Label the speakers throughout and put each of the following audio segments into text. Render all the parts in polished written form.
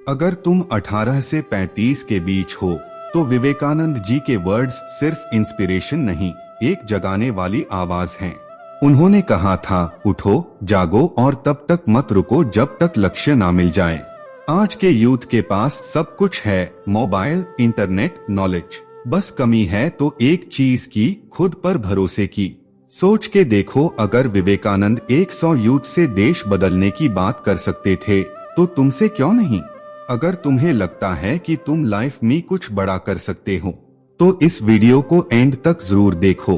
Speaker 1: अगर तुम 18 से 35 के बीच हो तो विवेकानंद जी के वर्ड्स सिर्फ इंस्पिरेशन नहीं, एक जगाने वाली आवाज हैं। उन्होंने कहा था, उठो, जागो और तब तक मत रुको जब तक लक्ष्य ना मिल जाए। आज के यूथ के पास सब कुछ है, मोबाइल, इंटरनेट, नॉलेज। बस कमी है तो एक चीज की, खुद पर भरोसे की। सोच के देखो, अगर विवेकानंद 100 यूथ से देश बदलने की बात कर सकते थे तो तुमसे क्यों नहीं। अगर तुम्हें लगता है कि तुम लाइफ में कुछ बड़ा कर सकते हो तो इस वीडियो को एंड तक जरूर देखो।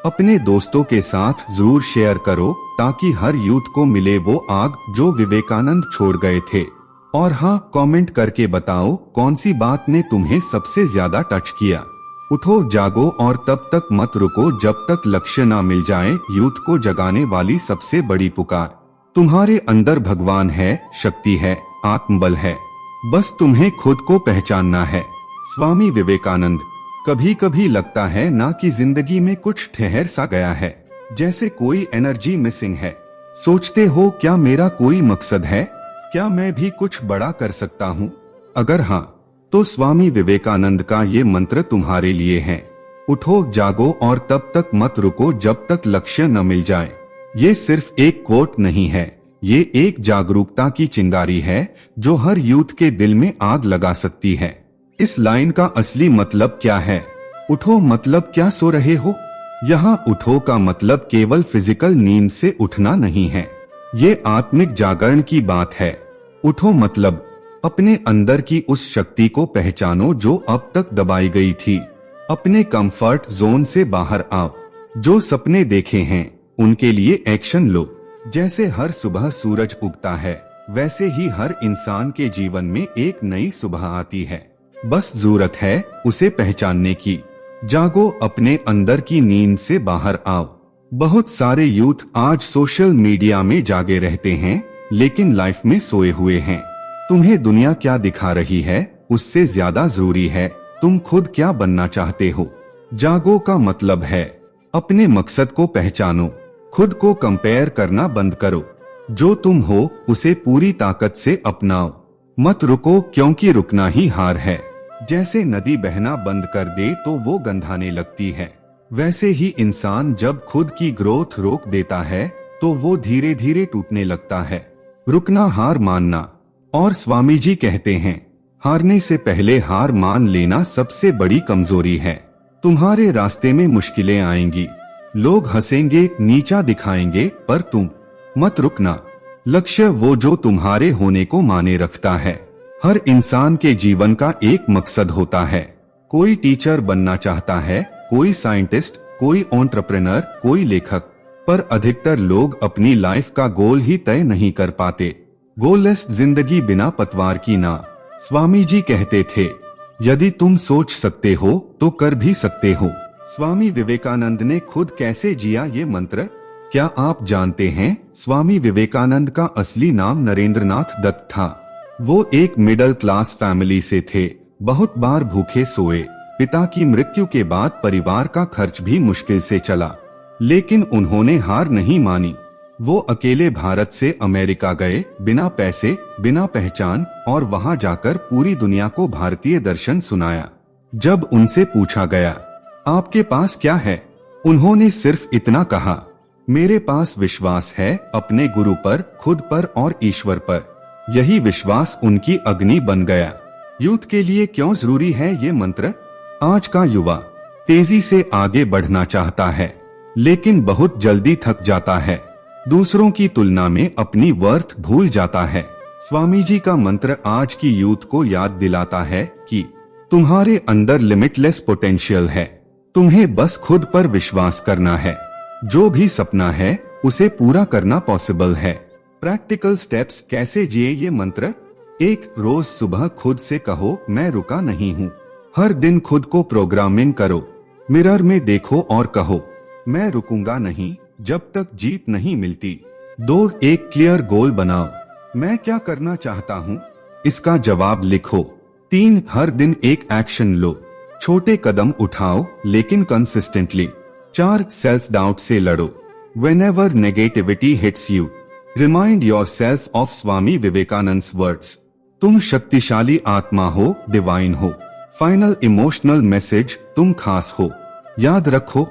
Speaker 1: अपने दोस्तों के साथ जरूर शेयर करो ताकि हर यूथ को मिले वो आग जो विवेकानंद छोड़ गए थे। और हाँ, कमेंट करके बताओ कौन सी बात ने तुम्हें सबसे ज्यादा टच किया। उठो, जागो और तब तक मत रुको जब तक लक्ष्य ना मिल जाए। यूथ को जगाने वाली सबसे बड़ी पुकार। तुम्हारे अंदर भगवान है, शक्ति है, आत्मबल है, बस तुम्हें खुद को पहचानना है। स्वामी विवेकानंद। कभी कभी लगता है ना कि जिंदगी में कुछ ठहर सा गया है, जैसे कोई एनर्जी मिसिंग है। सोचते हो, क्या मेरा कोई मकसद है, क्या मैं भी कुछ बड़ा कर सकता हूँ? अगर हाँ, तो स्वामी विवेकानंद का ये मंत्र तुम्हारे लिए है। उठो, जागो और तब तक मत रुको जब तक लक्ष्य न मिल जाए। ये सिर्फ एक कोट नहीं है, ये एक जागरूकता की चिंगारी है जो हर यूथ के दिल में आग लगा सकती है। इस लाइन का असली मतलब क्या है? उठो मतलब क्या सो रहे हो? यहाँ उठो का मतलब केवल फिजिकल नींद से उठना नहीं है, ये आत्मिक जागरण की बात है। उठो मतलब अपने अंदर की उस शक्ति को पहचानो जो अब तक दबाई गई थी। अपने कंफर्ट जोन से बाहर आओ। जो सपने देखे हैं उनके लिए एक्शन लो। जैसे हर सुबह सूरज उगता है, वैसे ही हर इंसान के जीवन में एक नई सुबह आती है। बस जरूरत है उसे पहचानने की। जागो, अपने अंदर की नींद से बाहर आओ। बहुत सारे यूथ आज सोशल मीडिया में जागे रहते हैं लेकिन लाइफ में सोए हुए हैं। तुम्हें दुनिया क्या दिखा रही है उससे ज्यादा जरूरी है तुम खुद क्या बनना चाहते हो। जागो का मतलब है अपने मकसद को पहचानो, खुद को कंपेयर करना बंद करो। जो तुम हो उसे पूरी ताकत से अपनाओ। मत रुको, क्योंकि रुकना ही हार है। जैसे नदी बहना बंद कर दे तो वो गंधाने लगती है, वैसे ही इंसान जब खुद की ग्रोथ रोक देता है तो वो धीरे धीरे टूटने लगता है। रुकना हार मानना। और स्वामी जी कहते हैं, हारने से पहले हार मान लेना सबसे बड़ी कमजोरी है। तुम्हारे रास्ते में मुश्किलें आएंगी, लोग हंसेंगे, नीचा दिखाएंगे, पर तुम मत रुकना। लक्ष्य वो जो तुम्हारे होने को माने रखता है। हर इंसान के जीवन का एक मकसद होता है। कोई टीचर बनना चाहता है, कोई साइंटिस्ट, कोई एंटरप्रेन्योर, कोई लेखक, पर अधिकतर लोग अपनी लाइफ का गोल ही तय नहीं कर पाते। गोललेस जिंदगी बिना पतवार की ना। स्वामी जी कहते थे, यदि तुम सोच सकते हो तो कर भी सकते हो। स्वामी विवेकानंद ने खुद कैसे जिया ये मंत्र? क्या आप जानते हैं, स्वामी विवेकानंद का असली नाम नरेंद्रनाथ दत्त था। वो एक मिडिल क्लास फैमिली से थे। बहुत बार भूखे सोए। पिता की मृत्यु के बाद परिवार का खर्च भी मुश्किल से चला, लेकिन उन्होंने हार नहीं मानी। वो अकेले भारत से अमेरिका गए, बिना पैसे, बिना पहचान, और वहां जाकर पूरी दुनिया को भारतीय दर्शन सुनाया। जब उनसे पूछा गया, आपके पास क्या है, उन्होंने सिर्फ इतना कहा, मेरे पास विश्वास है अपने गुरु पर, खुद पर और ईश्वर पर। यही विश्वास उनकी अग्नि बन गया। यूथ के लिए क्यों जरूरी है ये मंत्र? आज का युवा तेजी से आगे बढ़ना चाहता है लेकिन बहुत जल्दी थक जाता है। दूसरों की तुलना में अपनी वर्थ भूल जाता है। स्वामी जी का मंत्र आज की यूथ को याद दिलाता है कि तुम्हारे अंदर लिमिटलेस पोटेंशियल है, तुम्हें बस खुद पर विश्वास करना है। जो भी सपना है उसे पूरा करना पॉसिबल है। प्रैक्टिकल स्टेप्स कैसे जिए ये मंत्र? एक, रोज सुबह खुद से कहो, मैं रुका नहीं हूँ। हर दिन खुद को प्रोग्रामिंग करो। मिरर में देखो और कहो, मैं रुकूंगा नहीं जब तक जीत नहीं मिलती। 2, एक क्लियर गोल बनाओ। मैं क्या करना चाहता हूँ, इसका जवाब लिखो। 3, हर दिन एक एक्शन लो। छोटे कदम उठाओ लेकिन कंसिस्टेंटली। 4, सेल्फ डाउट से लड़ो। Whenever negativity hits you, remind yourself of Swami Vivekananda's words. तुम शक्तिशाली आत्मा हो, डिवाइन हो। फाइनल इमोशनल मैसेज, तुम खास हो। याद रखो,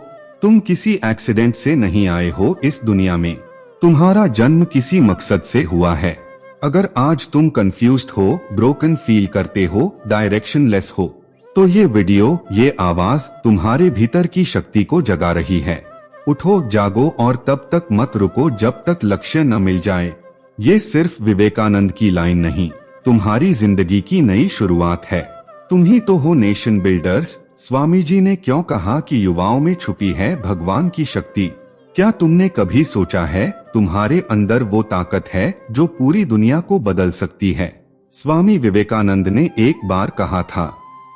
Speaker 1: तुम किसी एक्सीडेंट से नहीं आए हो इस दुनिया में। तुम्हारा जन्म किसी मकसद से हुआ है। अगर आज तुम कंफ्यूज्ड हो, ब्रोकन फील करते हो, डायरेक्शनलेस हो, तो ये वीडियो, ये आवाज तुम्हारे भीतर की शक्ति को जगा रही है। उठो, जागो और तब तक मत रुको जब तक लक्ष्य न मिल जाए। ये सिर्फ विवेकानंद की लाइन नहीं, तुम्हारी जिंदगी की नई शुरुआत है। तुम ही तो हो नेशन बिल्डर्स। स्वामी जी ने क्यों कहा कि युवाओं में छुपी है भगवान की शक्ति? क्या तुमने कभी सोचा है तुम्हारे अंदर वो ताकत है जो पूरी दुनिया को बदल सकती है? स्वामी विवेकानंद ने एक बार कहा था,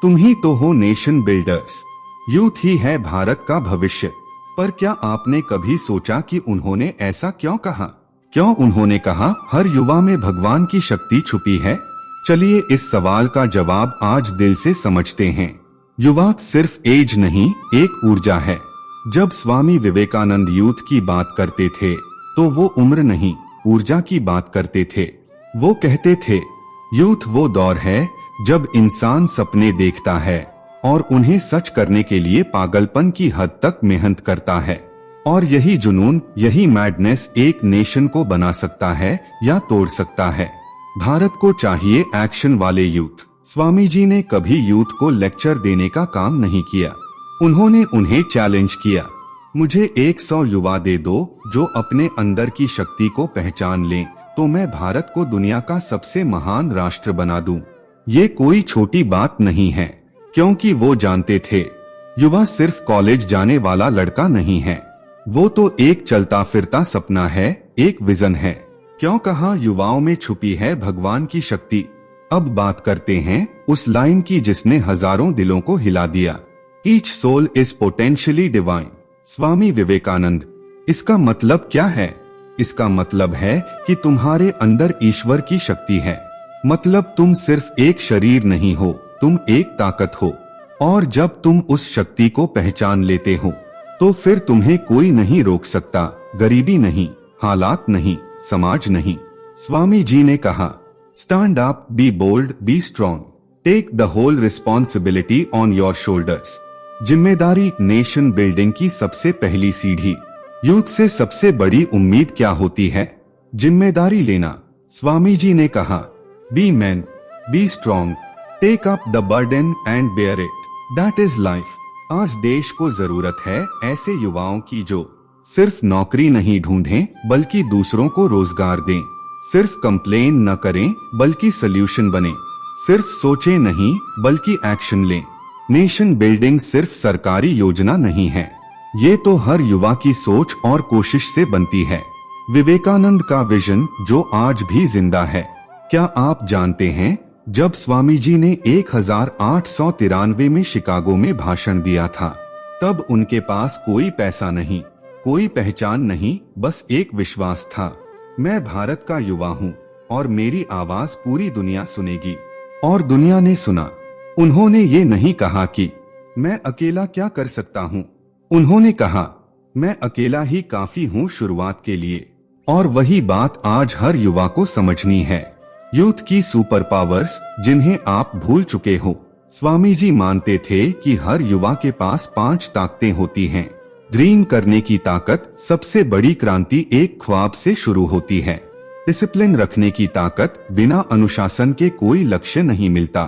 Speaker 1: तुम ही तो हो नेशन बिल्डर्स। यूथ ही है भारत का भविष्य। पर क्या आपने कभी सोचा कि उन्होंने ऐसा क्यों कहा? क्यों उन्होंने कहा हर युवा में भगवान की शक्ति छुपी है? चलिए इस सवाल का जवाब आज दिल से समझते हैं। युवा सिर्फ एज नहीं, एक ऊर्जा है। जब स्वामी विवेकानंद यूथ की बात करते थे तो वो उम्र नहीं, ऊर्जा की बात करते थे। वो कहते थे, यूथ वो दौर है जब इंसान सपने देखता है और उन्हें सच करने के लिए पागलपन की हद तक मेहनत करता है। और यही जुनून, यही मैडनेस एक नेशन को बना सकता है या तोड़ सकता है। भारत को चाहिए एक्शन वाले यूथ। स्वामी जी ने कभी यूथ को लेक्चर देने का काम नहीं किया। उन्होंने उन्हें चैलेंज किया, मुझे 100 युवा दे दो जो अपने अंदर की शक्ति को पहचान लें, तो मैं भारत को दुनिया का सबसे महान राष्ट्र बना दूं। ये कोई छोटी बात नहीं है, क्योंकि वो जानते थे युवा सिर्फ कॉलेज जाने वाला लड़का नहीं है। वो तो एक चलता फिरता सपना है, एक विजन है। क्यों कहा युवाओं में छुपी है भगवान की शक्ति? अब बात करते हैं उस लाइन की जिसने हजारों दिलों को हिला दिया। Each soul is potentially divine। Swami Vivekananda. इसका मतलब क्या है? इसका मतलब है कि तुम्हारे अंदर ईश्वर की शक्ति है। मतलब तुम सिर्फ एक शरीर नहीं हो, तुम एक ताकत हो। और जब तुम उस शक्ति को पहचान लेते हो तो फिर तुम्हें कोई नहीं रोक सकता। गरीबी नहीं, हालात नहीं, समाज नहीं। स्वामी जी ने कहा, stand up, be bold, be strong, take the whole responsibility on your shoulders. जिम्मेदारी नेशन बिल्डिंग की सबसे पहली सीढ़ी। यूथ से सबसे बड़ी उम्मीद क्या होती है? जिम्मेदारी लेना। स्वामी जी ने कहा, be man, be strong, take up the burden and bear it, that is life. आज देश को जरूरत है ऐसे युवाओं की जो सिर्फ नौकरी नहीं ढूंढें बल्कि दूसरों को रोजगार दें। सिर्फ कंप्लेन न करें बल्कि सल्यूशन बने। सिर्फ सोचें नहीं बल्कि एक्शन लें। नेशन बिल्डिंग सिर्फ सरकारी योजना नहीं है, ये तो हर युवा की सोच और कोशिश से बनती है। विवेकानंद का विजन जो आज भी जिंदा है। क्या आप जानते हैं, जब स्वामी जी ने 1893 में शिकागो में भाषण दिया था, तब उनके पास कोई पैसा नहीं, कोई पहचान नहीं, बस एक विश्वास था, मैं भारत का युवा हूँ और मेरी आवाज पूरी दुनिया सुनेगी। और दुनिया ने सुना। उन्होंने ये नहीं कहा कि मैं अकेला क्या कर सकता हूँ। उन्होंने कहा, मैं अकेला ही काफी हूँ शुरुआत के लिए। और वही बात आज हर युवा को समझनी है। यूथ की सुपर पावर्स जिन्हें आप भूल चुके हो। स्वामी जी मानते थे कि हर युवा के पास 5 ताकतें होती हैं। ड्रीम करने की ताकत, सबसे बड़ी क्रांति एक ख्वाब से शुरू होती है। डिसिप्लिन रखने की ताकत, बिना अनुशासन के कोई लक्ष्य नहीं मिलता।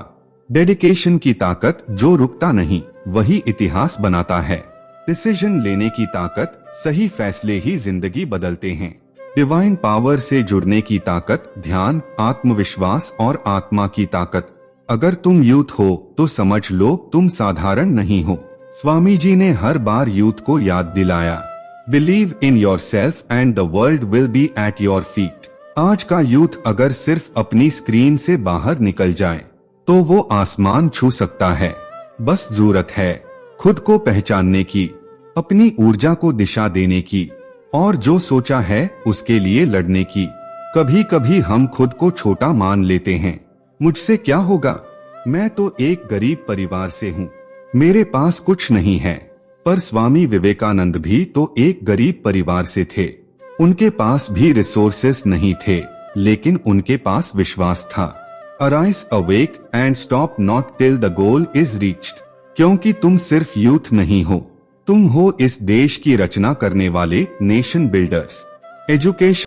Speaker 1: डेडिकेशन की ताकत, जो रुकता नहीं वही इतिहास बनाता है। डिसीजन लेने की ताकत, सही फैसले ही जिंदगी बदलते हैं। डिवाइन पावर से जुड़ने की ताकत, ध्यान, आत्मविश्वास और आत्मा की ताकत। अगर तुम यूथ हो तो समझ लो तुम साधारण नहीं हो। स्वामी जी ने हर बार यूथ को याद दिलाया, believe in yourself and the world will be at your feet. आज का यूथ अगर सिर्फ अपनी स्क्रीन से बाहर निकल जाए तो वो आसमान छू सकता है। बस जरूरत है खुद को पहचानने की, अपनी ऊर्जा को दिशा देने की और जो सोचा है उसके लिए लड़ने की। कभी कभी हम खुद को छोटा मान लेते हैं, मुझसे क्या होगा, मैं तो एक गरीब परिवार से हूँ, मेरे पास कुछ नहीं है। पर स्वामी विवेकानंद भी तो एक गरीब परिवार से थे। उनके पास भी रिसोर्सेस नहीं थे, लेकिन उनके पास विश्वास था। Arise awake and stop not till the goal is reached, क्योंकि तुम सिर्फ यूथ नहीं हो, तुम हो इस देश की रचना करने वाले नेशन बिल्डर्स। एजुकेशन